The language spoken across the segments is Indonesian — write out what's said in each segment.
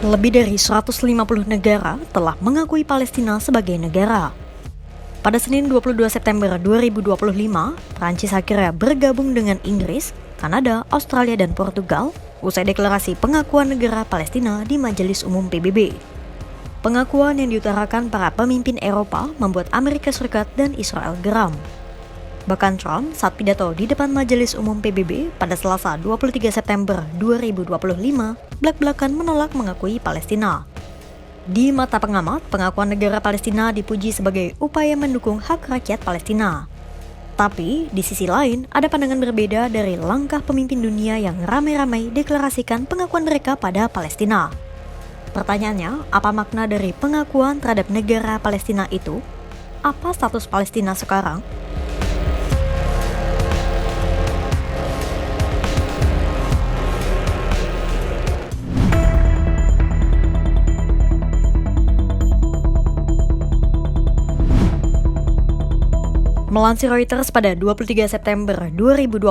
Lebih dari 150 negara telah mengakui Palestina sebagai negara. Pada Senin 22 September 2025, Prancis akhirnya bergabung dengan Inggris, Kanada, Australia, dan Portugal usai deklarasi pengakuan negara Palestina di Majelis Umum PBB. Pengakuan yang diutarakan para pemimpin Eropa membuat Amerika Serikat dan Israel geram. Bahkan Trump saat pidato di depan Majelis Umum PBB pada Selasa 23 September 2025 belak-belakan menolak mengakui Palestina. Di mata pengamat, pengakuan negara Palestina dipuji sebagai upaya mendukung hak rakyat Palestina. Tapi, di sisi lain, ada pandangan berbeda dari langkah pemimpin dunia yang ramai-ramai deklarasikan pengakuan mereka pada Palestina. Pertanyaannya, apa makna dari pengakuan terhadap negara Palestina itu? Apa status Palestina sekarang? Melansir Reuters pada 23 September 2025,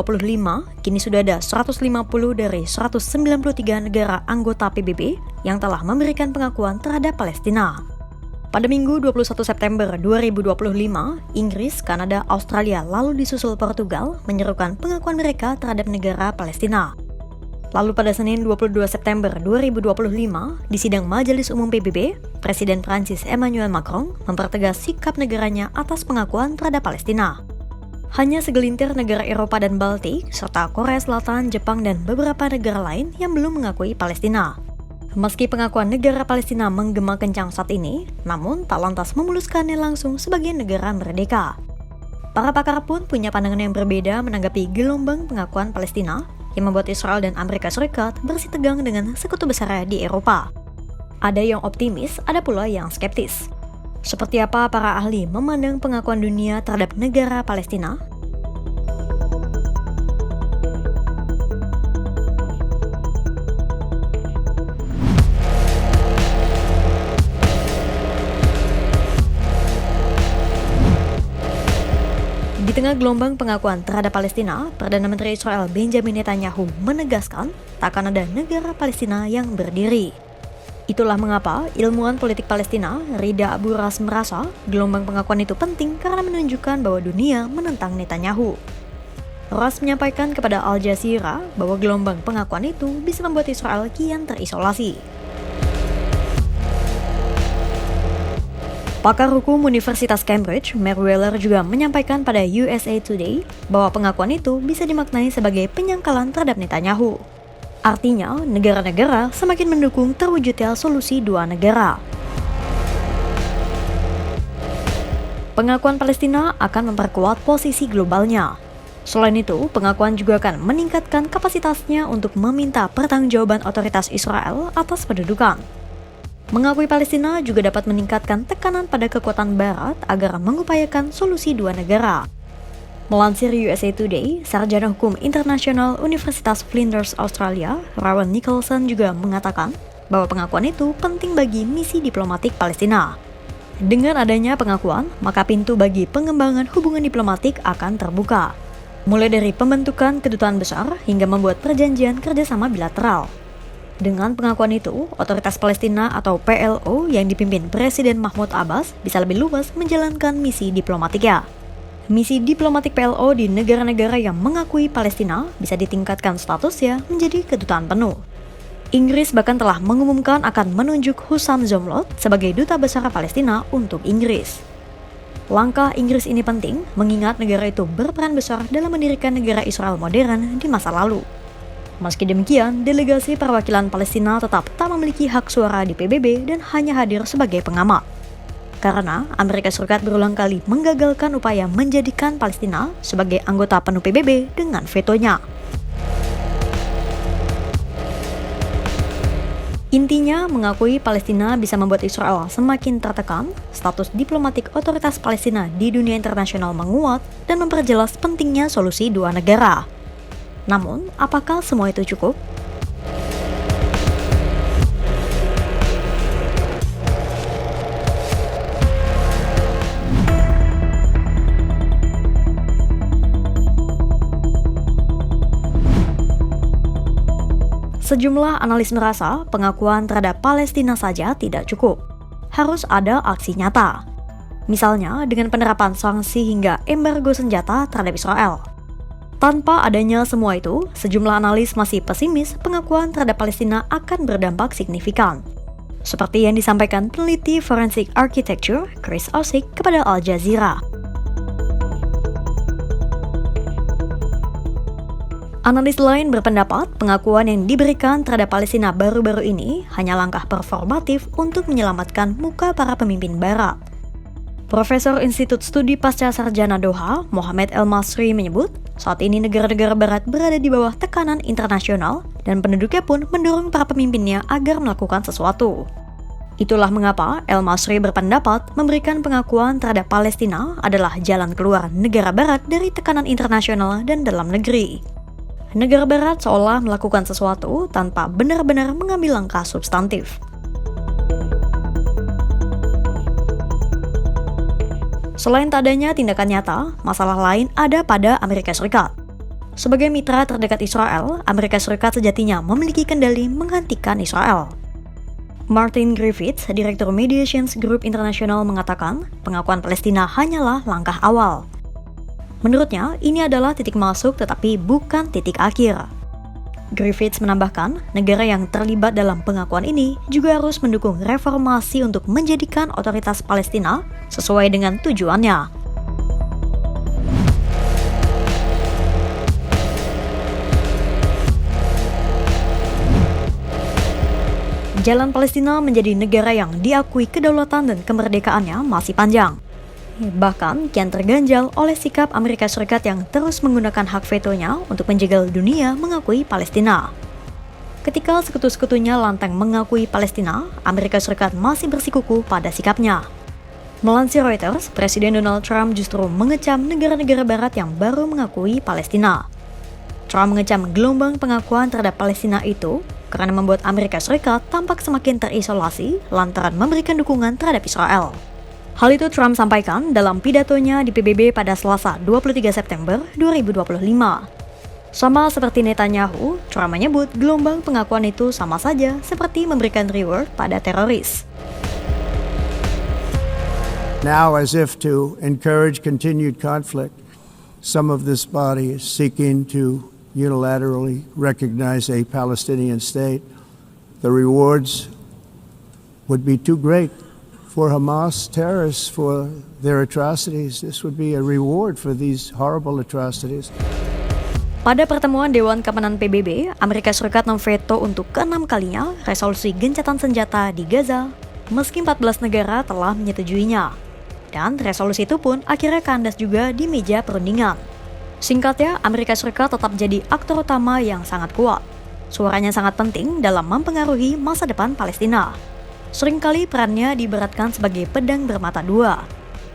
kini sudah ada 150 dari 193 negara anggota PBB yang telah memberikan pengakuan terhadap Palestina. Pada Minggu 21 September 2025, Inggris, Kanada, Australia, lalu disusul Portugal menyerukan pengakuan mereka terhadap negara Palestina. Lalu pada Senin 22 September 2025, di sidang Majelis Umum PBB, Presiden Prancis Emmanuel Macron mempertegas sikap negaranya atas pengakuan terhadap Palestina. Hanya segelintir negara Eropa dan Baltik, serta Korea Selatan, Jepang, dan beberapa negara lain yang belum mengakui Palestina. Meski pengakuan negara Palestina menggema kencang saat ini, namun tak lantas memuluskannya langsung sebagai negara merdeka. Para pakar pun punya pandangan yang berbeda menanggapi gelombang pengakuan Palestina yang membuat Israel dan Amerika Serikat bersitegang dengan sekutu besar di Eropa. Ada yang optimis, ada pula yang skeptis. Seperti apa para ahli memandang pengakuan dunia terhadap negara Palestina? Di tengah gelombang pengakuan terhadap Palestina, Perdana Menteri Israel Benjamin Netanyahu menegaskan tak akan ada negara Palestina yang berdiri. Itulah mengapa ilmuwan politik Palestina, Rida Abu Ras, merasa gelombang pengakuan itu penting karena menunjukkan bahwa dunia menentang Netanyahu. Ras menyampaikan kepada Al Jazeera bahwa gelombang pengakuan itu bisa membuat Israel kian terisolasi. Pakar hukum Universitas Cambridge, Merriweather, juga menyampaikan pada USA Today bahwa pengakuan itu bisa dimaknai sebagai penyangkalan terhadap Netanyahu. Artinya, negara-negara semakin mendukung terwujudnya solusi dua negara. Pengakuan Palestina akan memperkuat posisi globalnya. Selain itu, pengakuan juga akan meningkatkan kapasitasnya untuk meminta pertanggungjawaban otoritas Israel atas pendudukan. Mengakui Palestina juga dapat meningkatkan tekanan pada kekuatan Barat agar mengupayakan solusi dua negara. Melansir USA Today, sarjana hukum internasional Universitas Flinders Australia, Rowan Nicholson, juga mengatakan bahwa pengakuan itu penting bagi misi diplomatik Palestina. Dengan adanya pengakuan, maka pintu bagi pengembangan hubungan diplomatik akan terbuka, mulai dari pembentukan kedutaan besar hingga membuat perjanjian kerjasama bilateral. Dengan pengakuan itu, otoritas Palestina atau PLO yang dipimpin Presiden Mahmud Abbas bisa lebih luas menjalankan misi diplomatiknya. Misi diplomatik PLO di negara-negara yang mengakui Palestina bisa ditingkatkan statusnya menjadi kedutaan penuh. Inggris bahkan telah mengumumkan akan menunjuk Hussam Zomlot sebagai duta besar Palestina untuk Inggris. Langkah Inggris ini penting mengingat negara itu berperan besar dalam mendirikan negara Israel modern di masa lalu. Meski demikian, delegasi perwakilan Palestina tetap tak memiliki hak suara di PBB dan hanya hadir sebagai pengamat. Karena Amerika Serikat berulang kali menggagalkan upaya menjadikan Palestina sebagai anggota penuh PBB dengan vetonya. Intinya, mengakui Palestina bisa membuat Israel semakin tertekan, status diplomatik otoritas Palestina di dunia internasional menguat, dan memperjelas pentingnya solusi dua negara. Namun, apakah semua itu cukup? Sejumlah analis merasa pengakuan terhadap Palestina saja tidak cukup. Harus ada aksi nyata. Misalnya dengan penerapan sanksi hingga embargo senjata terhadap Israel. Tanpa adanya semua itu, sejumlah analis masih pesimis pengakuan terhadap Palestina akan berdampak signifikan. Seperti yang disampaikan peneliti Forensic Architecture Chris Osick kepada Al Jazeera. Analis lain berpendapat pengakuan yang diberikan terhadap Palestina baru-baru ini hanya langkah performatif untuk menyelamatkan muka para pemimpin Barat. Profesor Institut Studi Pasca Sarjana Doha, Mohamed El-Masri menyebut, saat ini negara-negara Barat berada di bawah tekanan internasional dan penduduknya pun mendorong para pemimpinnya agar melakukan sesuatu. Itulah mengapa El-Masri berpendapat memberikan pengakuan terhadap Palestina adalah jalan keluar negara Barat dari tekanan internasional dan dalam negeri. Negara Barat seolah melakukan sesuatu tanpa benar-benar mengambil langkah substantif. Selain tak adanya tindakan nyata, masalah lain ada pada Amerika Serikat. Sebagai mitra terdekat Israel, Amerika Serikat sejatinya memiliki kendali menghentikan Israel. Martin Griffiths, Direktur Mediations Group International mengatakan, pengakuan Palestina hanyalah langkah awal. Menurutnya, ini adalah titik masuk tetapi bukan titik akhir. Griffiths menambahkan, negara yang terlibat dalam pengakuan ini juga harus mendukung reformasi untuk menjadikan otoritas Palestina sesuai dengan tujuannya. Jalan Palestina menjadi negara yang diakui kedaulatan dan kemerdekaannya masih panjang. Bahkan kian terganjal oleh sikap Amerika Serikat yang terus menggunakan hak vetonya untuk menjegal dunia mengakui Palestina. Ketika sekutu-sekutunya lantang mengakui Palestina, Amerika Serikat masih bersikukuh pada sikapnya. Melansir Reuters, Presiden Donald Trump justru mengecam negara-negara Barat yang baru mengakui Palestina. Trump mengecam gelombang pengakuan terhadap Palestina itu karena membuat Amerika Serikat tampak semakin terisolasi lantaran memberikan dukungan terhadap Israel. Hal itu Trump sampaikan dalam pidatonya di PBB pada Selasa 23 September 2025. Sama seperti Netanyahu, Trump menyebut gelombang pengakuan itu sama saja seperti memberikan reward pada teroris. Now, as if to encourage continued conflict, some of this body is seeking to unilaterally recognize a Palestinian state. The rewards would be too great for Hamas terrorists for their atrocities. This would be a reward for these horrible atrocities. Pada pertemuan Dewan Keamanan PBB, Amerika Serikat memveto untuk ke-6 kalinya resolusi gencatan senjata di Gaza, meski 14 negara telah menyetujuinya. Dan resolusi itu pun akhirnya kandas juga di meja perundingan. Singkatnya, Amerika Serikat tetap jadi aktor utama yang sangat kuat. Suaranya sangat penting dalam mempengaruhi masa depan Palestina. Seringkali perannya diibaratkan sebagai pedang bermata dua.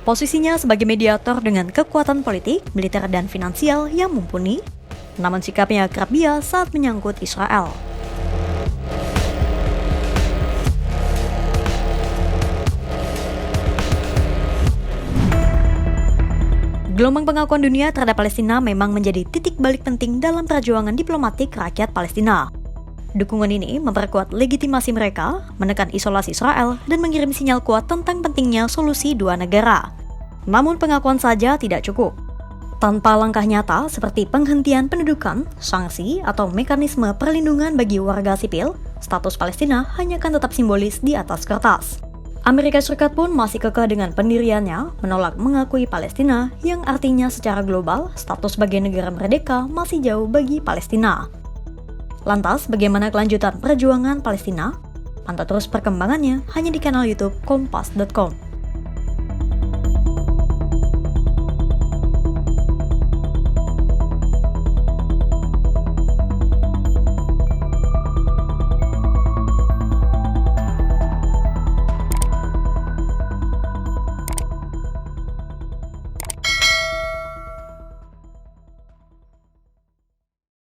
Posisinya sebagai mediator dengan kekuatan politik, militer, dan finansial yang mumpuni, namun sikapnya kerap bias saat menyangkut Israel. Gelombang pengakuan dunia terhadap Palestina memang menjadi titik balik penting dalam perjuangan diplomatik rakyat Palestina. Dukungan ini memperkuat legitimasi mereka, menekan isolasi Israel, dan mengirim sinyal kuat tentang pentingnya solusi dua negara. Namun pengakuan saja tidak cukup. Tanpa langkah nyata seperti penghentian pendudukan, sanksi, atau mekanisme perlindungan bagi warga sipil, status Palestina hanya akan tetap simbolis di atas kertas. Amerika Serikat pun masih kekeh dengan pendiriannya menolak mengakui Palestina, yang artinya secara global, status sebagai negara merdeka masih jauh bagi Palestina. Lantas, bagaimana kelanjutan perjuangan Palestina? Pantau terus perkembangannya hanya di kanal YouTube Kompas.com.